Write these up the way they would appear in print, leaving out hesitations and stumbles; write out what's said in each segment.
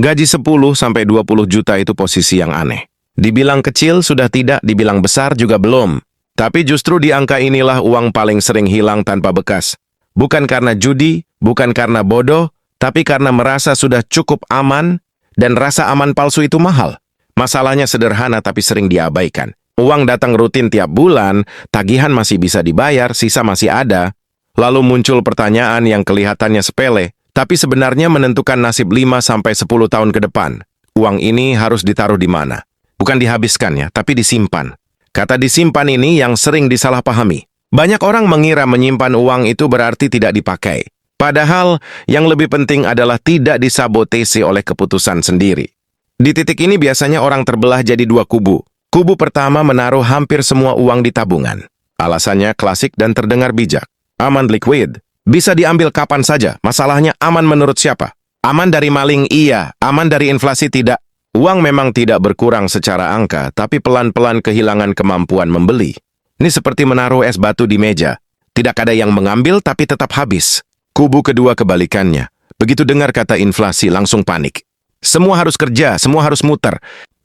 Gaji 10-20 juta itu posisi yang aneh. Dibilang kecil sudah tidak, dibilang besar juga belum. Tapi justru di angka inilah uang paling sering hilang tanpa bekas. Bukan karena judi, bukan karena bodoh, tapi karena merasa sudah cukup aman, dan rasa aman palsu itu mahal. Masalahnya sederhana tapi sering diabaikan. Uang datang rutin tiap bulan, tagihan masih bisa dibayar, sisa masih ada. Lalu muncul pertanyaan yang kelihatannya sepele, tapi sebenarnya menentukan nasib 5-10 tahun ke depan. Uang ini harus ditaruh di mana? Bukan dihabiskan ya, tapi disimpan. Kata disimpan ini yang sering disalahpahami. Banyak orang mengira menyimpan uang itu berarti tidak dipakai. Padahal yang lebih penting adalah tidak disabotase oleh keputusan sendiri. Di titik ini biasanya orang terbelah jadi dua kubu. Kubu pertama menaruh hampir semua uang di tabungan. Alasannya klasik dan terdengar bijak. Aman liquid. Bisa diambil kapan saja. Masalahnya aman menurut siapa? Aman dari maling iya, aman dari inflasi tidak. Uang memang tidak berkurang secara angka, tapi pelan-pelan kehilangan kemampuan membeli. Ini seperti menaruh es batu di meja. Tidak ada yang mengambil, tapi tetap habis. Kubu kedua kebalikannya. Begitu dengar kata inflasi, langsung panik. Semua harus kerja, semua harus muter.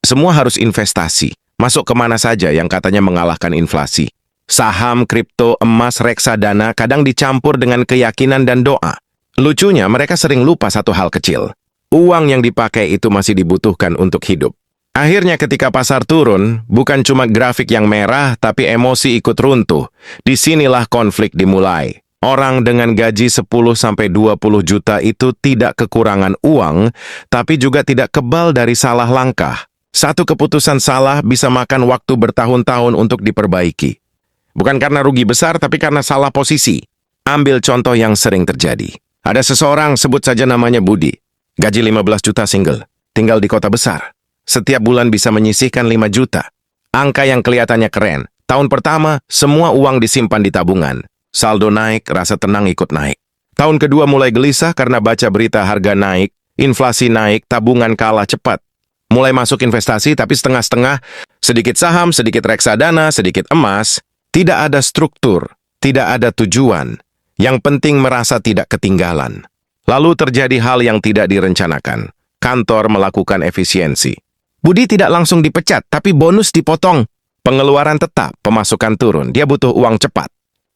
Semua harus investasi. Masuk kemana saja yang katanya mengalahkan inflasi. Saham, kripto, emas, reksadana kadang dicampur dengan keyakinan dan doa. Lucunya, mereka sering lupa satu hal kecil. Uang yang dipakai itu masih dibutuhkan untuk hidup. Akhirnya ketika pasar turun, bukan cuma grafik yang merah, tapi emosi ikut runtuh. Disinilah konflik dimulai. Orang dengan gaji 10-20 juta itu tidak kekurangan uang, tapi juga tidak kebal dari salah langkah. Satu keputusan salah bisa makan waktu bertahun-tahun untuk diperbaiki. Bukan karena rugi besar, tapi karena salah posisi. Ambil contoh yang sering terjadi. Ada seseorang, sebut saja namanya Budi. Gaji 15 juta single, tinggal di kota besar. Setiap bulan bisa menyisihkan 5 juta. Angka yang kelihatannya keren. Tahun pertama, semua uang disimpan di tabungan. Saldo naik, rasa tenang ikut naik. Tahun kedua mulai gelisah karena baca berita harga naik, inflasi naik, tabungan kalah cepat. Mulai masuk investasi tapi setengah-setengah, sedikit saham, sedikit reksadana, sedikit emas. Tidak ada struktur, tidak ada tujuan. Yang penting merasa tidak ketinggalan. Lalu terjadi hal yang tidak direncanakan. Kantor melakukan efisiensi. Budi tidak langsung dipecat, tapi bonus dipotong. Pengeluaran tetap, pemasukan turun. Dia butuh uang cepat.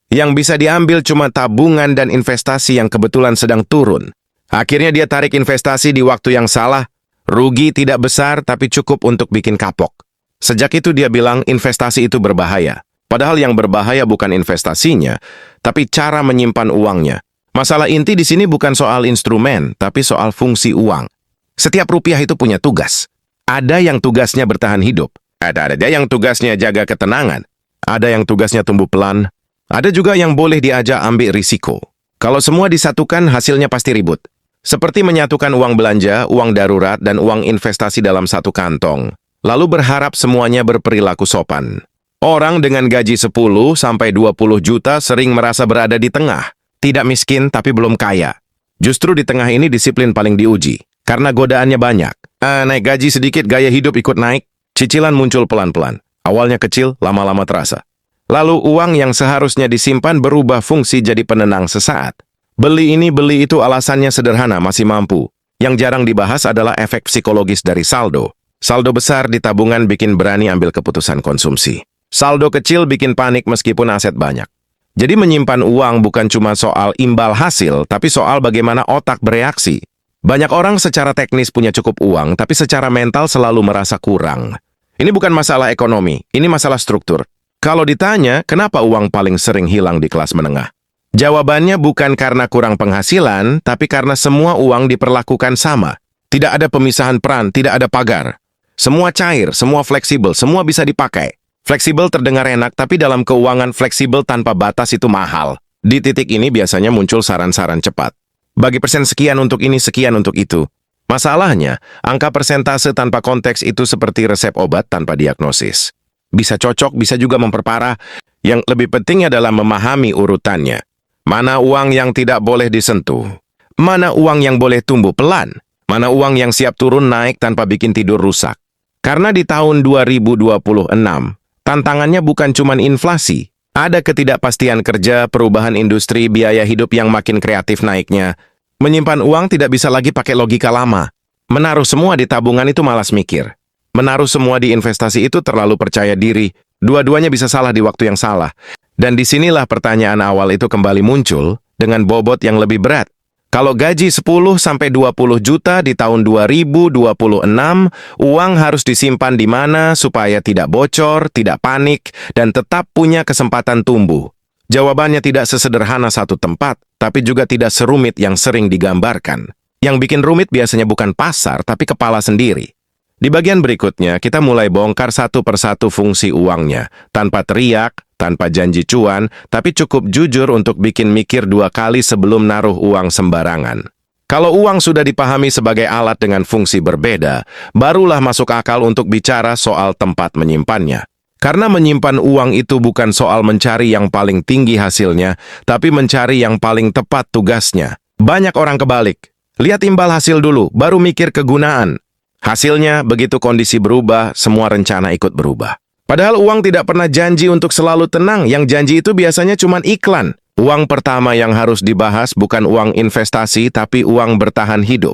Yang bisa diambil cuma tabungan dan investasi yang kebetulan sedang turun. Akhirnya dia tarik investasi di waktu yang salah. Rugi tidak besar, tapi cukup untuk bikin kapok. Sejak itu dia bilang investasi itu berbahaya. Padahal yang berbahaya bukan investasinya, tapi cara menyimpan uangnya. Masalah inti di sini bukan soal instrumen, tapi soal fungsi uang. Setiap rupiah itu punya tugas. Ada yang tugasnya bertahan hidup. Ada yang tugasnya jaga ketenangan. Ada yang tugasnya tumbuh pelan. Ada juga yang boleh diajak ambil risiko. Kalau semua disatukan, hasilnya pasti ribut. Seperti menyatukan uang belanja, uang darurat, dan uang investasi dalam satu kantong. Lalu berharap semuanya berperilaku sopan. Orang dengan gaji 10-20 juta sering merasa berada di tengah. Tidak miskin, tapi belum kaya. Justru di tengah ini disiplin paling diuji. Karena godaannya banyak. Naik gaji sedikit, gaya hidup ikut naik. Cicilan muncul pelan-pelan. Awalnya kecil, lama-lama terasa. Lalu uang yang seharusnya disimpan berubah fungsi jadi penenang sesaat. Beli ini, beli itu alasannya sederhana, masih mampu. Yang jarang dibahas adalah efek psikologis dari saldo. Saldo besar di tabungan bikin berani ambil keputusan konsumsi. Saldo kecil bikin panik meskipun aset banyak. Jadi menyimpan uang bukan cuma soal imbal hasil, tapi soal bagaimana otak bereaksi. Banyak orang secara teknis punya cukup uang, tapi secara mental selalu merasa kurang. Ini bukan masalah ekonomi, ini masalah struktur. Kalau ditanya, kenapa uang paling sering hilang di kelas menengah? Jawabannya bukan karena kurang penghasilan, tapi karena semua uang diperlakukan sama. Tidak ada pemisahan peran, tidak ada pagar. Semua cair, semua fleksibel, semua bisa dipakai. Fleksibel terdengar enak, tapi dalam keuangan fleksibel tanpa batas itu mahal. Di titik ini biasanya muncul saran-saran cepat. Bagi persen sekian untuk ini, sekian untuk itu. Masalahnya, angka persentase tanpa konteks itu seperti resep obat tanpa diagnosis. Bisa cocok, bisa juga memperparah. Yang lebih penting adalah memahami urutannya. Mana uang yang tidak boleh disentuh? Mana uang yang boleh tumbuh pelan? Mana uang yang siap turun naik tanpa bikin tidur rusak? Karena di tahun 2026, tantangannya bukan cuma inflasi. Ada ketidakpastian kerja, perubahan industri, biaya hidup yang makin kreatif naiknya. Menyimpan uang tidak bisa lagi pakai logika lama. Menaruh semua di tabungan itu malas mikir. Menaruh semua di investasi itu terlalu percaya diri. Dua-duanya bisa salah di waktu yang salah. Dan disinilah pertanyaan awal itu kembali muncul dengan bobot yang lebih berat. Kalau gaji 10-20 juta di tahun 2026, uang harus disimpan di mana supaya tidak bocor, tidak panik, dan tetap punya kesempatan tumbuh? Jawabannya tidak sesederhana satu tempat, tapi juga tidak serumit yang sering digambarkan. Yang bikin rumit biasanya bukan pasar, tapi kepala sendiri. Di bagian berikutnya, kita mulai bongkar satu persatu fungsi uangnya, tanpa teriak, tanpa janji cuan, tapi cukup jujur untuk bikin mikir dua kali sebelum naruh uang sembarangan. Kalau uang sudah dipahami sebagai alat dengan fungsi berbeda, barulah masuk akal untuk bicara soal tempat menyimpannya. Karena menyimpan uang itu bukan soal mencari yang paling tinggi hasilnya, tapi mencari yang paling tepat tugasnya. Banyak orang kebalik. Lihat imbal hasil dulu, baru mikir kegunaan. Hasilnya, begitu kondisi berubah, semua rencana ikut berubah. Padahal uang tidak pernah janji untuk selalu tenang, yang janji itu biasanya cuma iklan. Uang pertama yang harus dibahas bukan uang investasi, tapi uang bertahan hidup.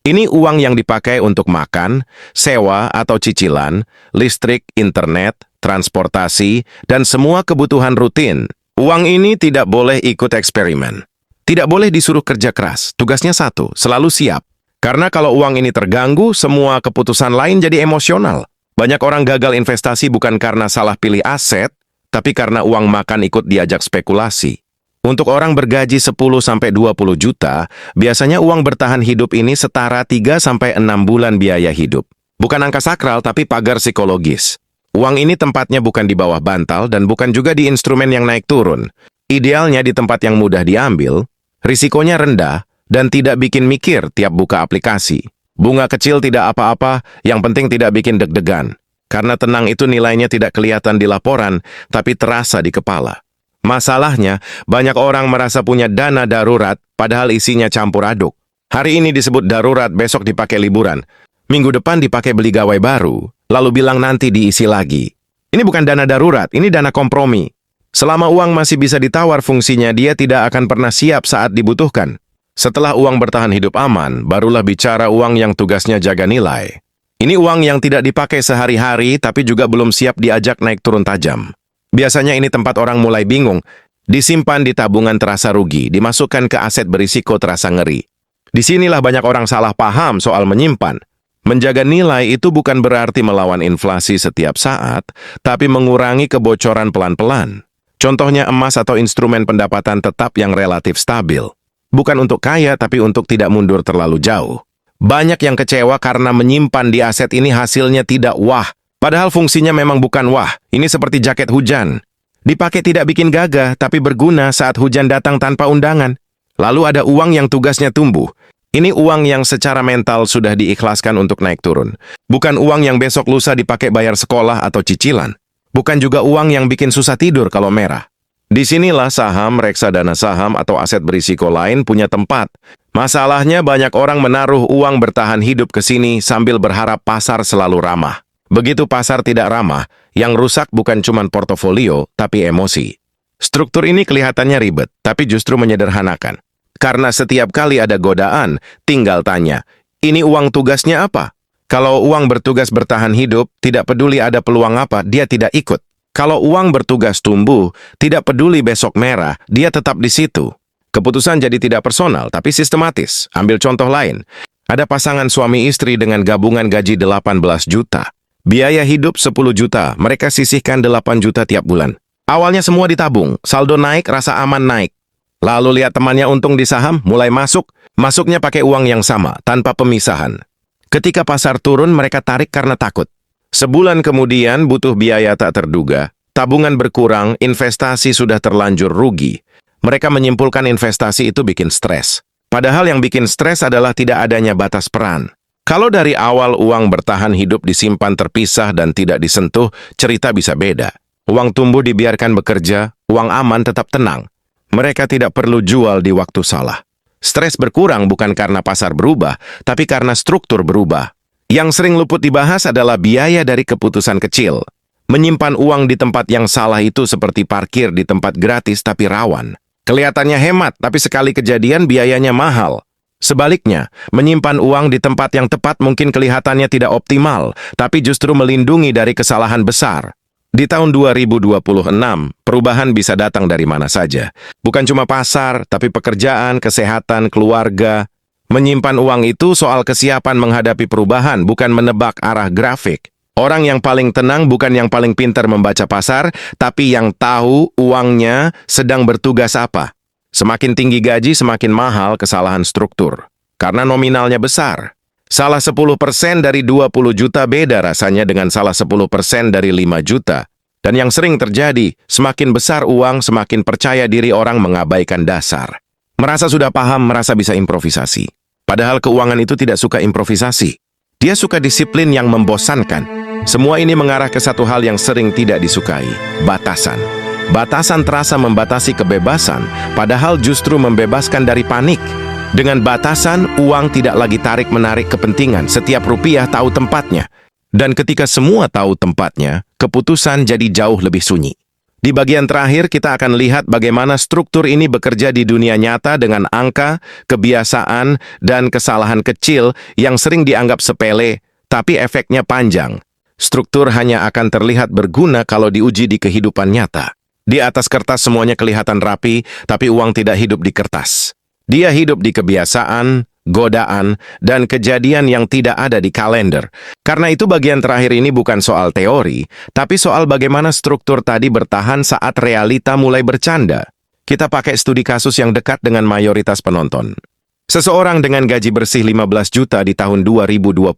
Ini uang yang dipakai untuk makan, sewa atau cicilan, listrik, internet, transportasi, dan semua kebutuhan rutin. Uang ini tidak boleh ikut eksperimen. Tidak boleh disuruh kerja keras, tugasnya satu, selalu siap. Karena kalau uang ini terganggu, semua keputusan lain jadi emosional. Banyak orang gagal investasi bukan karena salah pilih aset, tapi karena uang makan ikut diajak spekulasi. Untuk orang bergaji 10-20 juta, biasanya uang bertahan hidup ini setara 3-6 bulan biaya hidup. Bukan angka sakral, tapi pagar psikologis. Uang ini tempatnya bukan di bawah bantal dan bukan juga di instrumen yang naik turun. Idealnya di tempat yang mudah diambil, risikonya rendah, dan tidak bikin mikir tiap buka aplikasi. Bunga kecil tidak apa-apa, yang penting tidak bikin deg-degan. Karena tenang itu nilainya tidak kelihatan di laporan, tapi terasa di kepala. Masalahnya, banyak orang merasa punya dana darurat, padahal isinya campur aduk. Hari ini disebut darurat, besok dipakai liburan. Minggu depan dipakai beli gawai baru, lalu bilang nanti diisi lagi. Ini bukan dana darurat, ini dana kompromi. Selama uang masih bisa ditawar fungsinya, dia tidak akan pernah siap saat dibutuhkan. Setelah uang bertahan hidup aman, barulah bicara uang yang tugasnya jaga nilai. Ini uang yang tidak dipakai sehari-hari, tapi juga belum siap diajak naik turun tajam. Biasanya ini tempat orang mulai bingung. Disimpan di tabungan terasa rugi, dimasukkan ke aset berisiko terasa ngeri. Disinilah banyak orang salah paham soal menyimpan. Menjaga nilai itu bukan berarti melawan inflasi setiap saat, tapi mengurangi kebocoran pelan-pelan. Contohnya emas atau instrumen pendapatan tetap yang relatif stabil. Bukan untuk kaya, tapi untuk tidak mundur terlalu jauh. Banyak yang kecewa karena menyimpan di aset ini hasilnya tidak wah. Padahal fungsinya memang bukan wah. Ini seperti jaket hujan. Dipakai tidak bikin gagah, tapi berguna saat hujan datang tanpa undangan. Lalu ada uang yang tugasnya tumbuh. Ini uang yang secara mental sudah diikhlaskan untuk naik turun. Bukan uang yang besok lusa dipakai bayar sekolah atau cicilan. Bukan juga uang yang bikin susah tidur kalau merah. Disinilah saham, reksadana saham, atau aset berisiko lain punya tempat. Masalahnya banyak orang menaruh uang bertahan hidup ke sini sambil berharap pasar selalu ramah. Begitu pasar tidak ramah, yang rusak bukan cuma portofolio, tapi emosi. Struktur ini kelihatannya ribet, tapi justru menyederhanakan. Karena setiap kali ada godaan, tinggal tanya, ini uang tugasnya apa? Kalau uang bertugas bertahan hidup, tidak peduli ada peluang apa, dia tidak ikut. Kalau uang bertugas tumbuh, tidak peduli besok merah, dia tetap di situ. Keputusan jadi tidak personal, tapi sistematis. Ambil contoh lain. Ada pasangan suami istri dengan gabungan gaji 18 juta. Biaya hidup 10 juta, mereka sisihkan 8 juta tiap bulan. Awalnya semua ditabung, saldo naik, rasa aman naik. Lalu lihat temannya untung di saham, mulai masuk. Masuknya pakai uang yang sama, tanpa pemisahan. Ketika pasar turun, mereka tarik karena takut. Sebulan kemudian butuh biaya tak terduga, tabungan berkurang, investasi sudah terlanjur rugi. Mereka menyimpulkan investasi itu bikin stres. Padahal yang bikin stres adalah tidak adanya batas peran. Kalau dari awal uang bertahan hidup disimpan terpisah dan tidak disentuh, cerita bisa beda. Uang tumbuh dibiarkan bekerja, uang aman tetap tenang. Mereka tidak perlu jual di waktu salah. Stres berkurang bukan karena pasar berubah, tapi karena struktur berubah. Yang sering luput dibahas adalah biaya dari keputusan kecil. Menyimpan uang di tempat yang salah itu seperti parkir di tempat gratis tapi rawan. Kelihatannya hemat, tapi sekali kejadian biayanya mahal. Sebaliknya, menyimpan uang di tempat yang tepat mungkin kelihatannya tidak optimal, tapi justru melindungi dari kesalahan besar. Di tahun 2026, perubahan bisa datang dari mana saja. Bukan cuma pasar, tapi pekerjaan, kesehatan, keluarga. Menyimpan uang itu soal kesiapan menghadapi perubahan, bukan menebak arah grafik. Orang yang paling tenang bukan yang paling pintar membaca pasar, tapi yang tahu uangnya sedang bertugas apa. Semakin tinggi gaji, semakin mahal kesalahan struktur. Karena nominalnya besar. Salah 10% dari 20 juta beda rasanya dengan salah 10% dari 5 juta. Dan yang sering terjadi, semakin besar uang, semakin percaya diri orang mengabaikan dasar. Merasa sudah paham, merasa bisa improvisasi. Padahal keuangan itu tidak suka improvisasi. Dia suka disiplin yang membosankan. Semua ini mengarah ke satu hal yang sering tidak disukai, batasan. Batasan terasa membatasi kebebasan, padahal justru membebaskan dari panik. Dengan batasan, uang tidak lagi tarik-menarik kepentingan, setiap rupiah tahu tempatnya. Dan ketika semua tahu tempatnya, keputusan jadi jauh lebih sunyi. Di bagian terakhir, kita akan lihat bagaimana struktur ini bekerja di dunia nyata dengan angka, kebiasaan, dan kesalahan kecil yang sering dianggap sepele, tapi efeknya panjang. Struktur hanya akan terlihat berguna kalau diuji di kehidupan nyata. Di atas kertas semuanya kelihatan rapi, tapi uang tidak hidup di kertas. Dia hidup di kebiasaan, godaan, dan kejadian yang tidak ada di kalender. Karena itu bagian terakhir ini bukan soal teori, tapi soal bagaimana struktur tadi bertahan saat realita mulai bercanda. Kita pakai studi kasus yang dekat dengan mayoritas penonton. Seseorang dengan gaji bersih 15 juta di tahun 2026,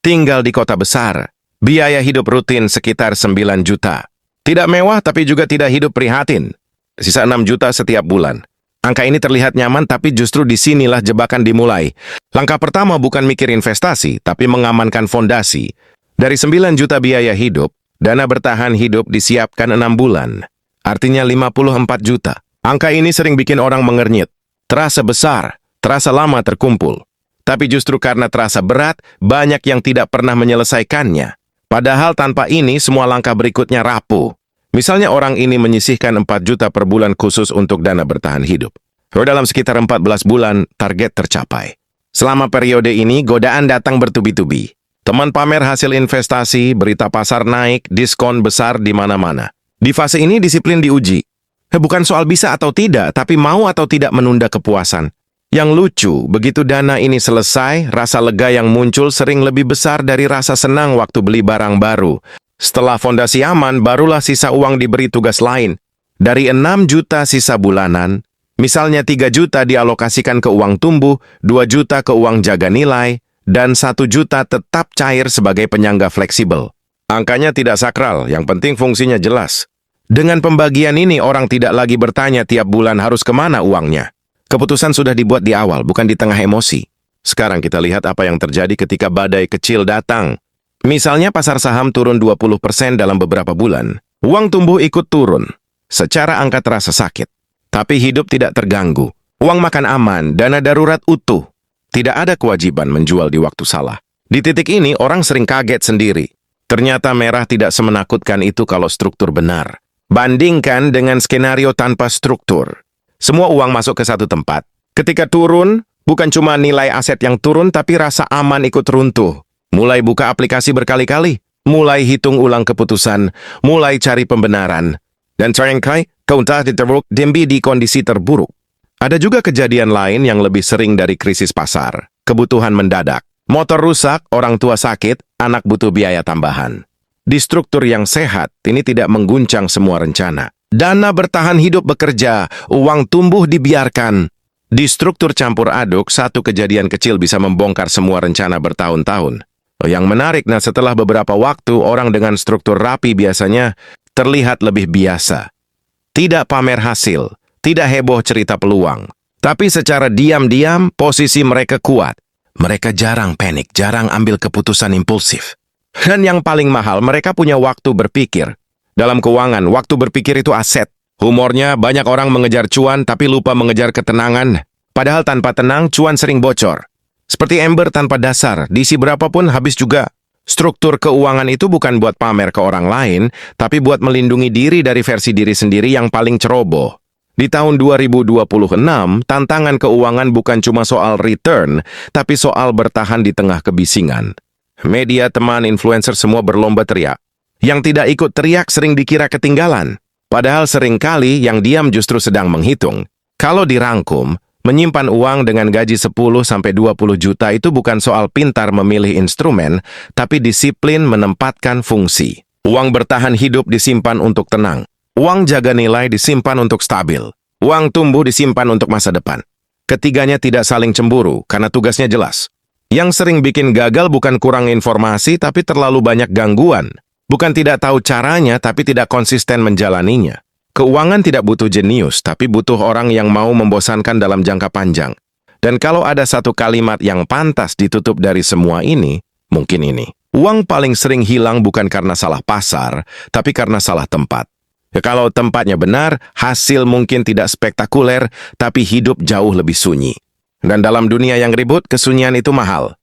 tinggal di kota besar, biaya hidup rutin sekitar 9 juta. Tidak mewah tapi juga tidak hidup prihatin. Sisa 6 juta setiap bulan. Angka ini terlihat nyaman, tapi justru disinilah jebakan dimulai. Langkah pertama bukan mikir investasi, tapi mengamankan fondasi. Dari 9 juta biaya hidup, dana bertahan hidup disiapkan 6 bulan. Artinya 54 juta. Angka ini sering bikin orang mengernyit. Terasa besar, terasa lama terkumpul. Tapi justru karena terasa berat, banyak yang tidak pernah menyelesaikannya. Padahal tanpa ini, semua langkah berikutnya rapuh. Misalnya orang ini menyisihkan 4 juta per bulan khusus untuk dana bertahan hidup. Dalam sekitar 14 bulan, target tercapai. Selama periode ini, godaan datang bertubi-tubi. Teman pamer hasil investasi, berita pasar naik, diskon besar di mana-mana. Di fase ini, disiplin diuji. Bukan soal bisa atau tidak, tapi mau atau tidak menunda kepuasan. Yang lucu, begitu dana ini selesai, rasa lega yang muncul sering lebih besar dari rasa senang waktu beli barang baru. Setelah fondasi aman, barulah sisa uang diberi tugas lain. Dari 6 juta sisa bulanan, misalnya 3 juta dialokasikan ke uang tumbuh, 2 juta ke uang jaga nilai, dan 1 juta tetap cair sebagai penyangga fleksibel. Angkanya tidak sakral, yang penting fungsinya jelas. Dengan pembagian ini, orang tidak lagi bertanya tiap bulan harus kemana uangnya. Keputusan sudah dibuat di awal, bukan di tengah emosi. Sekarang kita lihat apa yang terjadi ketika badai kecil datang. Misalnya pasar saham turun 20% dalam beberapa bulan. Uang tumbuh ikut turun. Secara angka terasa sakit. Tapi hidup tidak terganggu. Uang makan aman, dana darurat utuh. Tidak ada kewajiban menjual di waktu salah. Di titik ini orang sering kaget sendiri. Ternyata merah tidak semenakutkan itu kalau struktur benar. Bandingkan dengan skenario tanpa struktur. Semua uang masuk ke satu tempat. Ketika turun, bukan cuma nilai aset yang turun, tapi rasa aman ikut runtuh. Mulai buka aplikasi berkali-kali, mulai hitung ulang keputusan, mulai cari pembenaran. Dan seringkali, kontak diteruk dembi di kondisi terburuk. Ada juga kejadian lain yang lebih sering dari krisis pasar. Kebutuhan mendadak. Motor rusak, orang tua sakit, anak butuh biaya tambahan. Di struktur yang sehat, ini tidak mengguncang semua rencana. Dana bertahan hidup bekerja, uang tumbuh dibiarkan. Di struktur campur aduk, satu kejadian kecil bisa membongkar semua rencana bertahun-tahun. Yang menarik, setelah beberapa waktu, orang dengan struktur rapi biasanya terlihat lebih biasa. Tidak pamer hasil, tidak heboh cerita peluang. Tapi secara diam-diam, posisi mereka kuat. Mereka jarang panik, jarang ambil keputusan impulsif. Dan yang paling mahal, mereka punya waktu berpikir. Dalam keuangan, waktu berpikir itu aset. Humornya, banyak orang mengejar cuan tapi lupa mengejar ketenangan. Padahal tanpa tenang, cuan sering bocor. Seperti ember tanpa dasar, diisi berapapun habis juga. Struktur keuangan itu bukan buat pamer ke orang lain, tapi buat melindungi diri dari versi diri sendiri yang paling ceroboh. Di tahun 2026, tantangan keuangan bukan cuma soal return, tapi soal bertahan di tengah kebisingan. Media, teman, influencer semua berlomba teriak. Yang tidak ikut teriak sering dikira ketinggalan. Padahal seringkali yang diam justru sedang menghitung. Kalau dirangkum, menyimpan uang dengan gaji 10-20 juta itu bukan soal pintar memilih instrumen, tapi disiplin menempatkan fungsi. Uang bertahan hidup disimpan untuk tenang. Uang jaga nilai disimpan untuk stabil. Uang tumbuh disimpan untuk masa depan. Ketiganya tidak saling cemburu karena tugasnya jelas. Yang sering bikin gagal bukan kurang informasi tapi terlalu banyak gangguan. Bukan tidak tahu caranya tapi tidak konsisten menjalaninya. Keuangan tidak butuh jenius tapi butuh orang yang mau membosankan dalam jangka panjang. Dan kalau ada satu kalimat yang pantas ditutup dari semua ini, mungkin ini. Uang paling sering hilang bukan karena salah pasar, tapi karena salah tempat. Ya, kalau tempatnya benar, hasil mungkin tidak spektakuler, tapi hidup jauh lebih sunyi. Dan dalam dunia yang ribut, kesunyian itu mahal.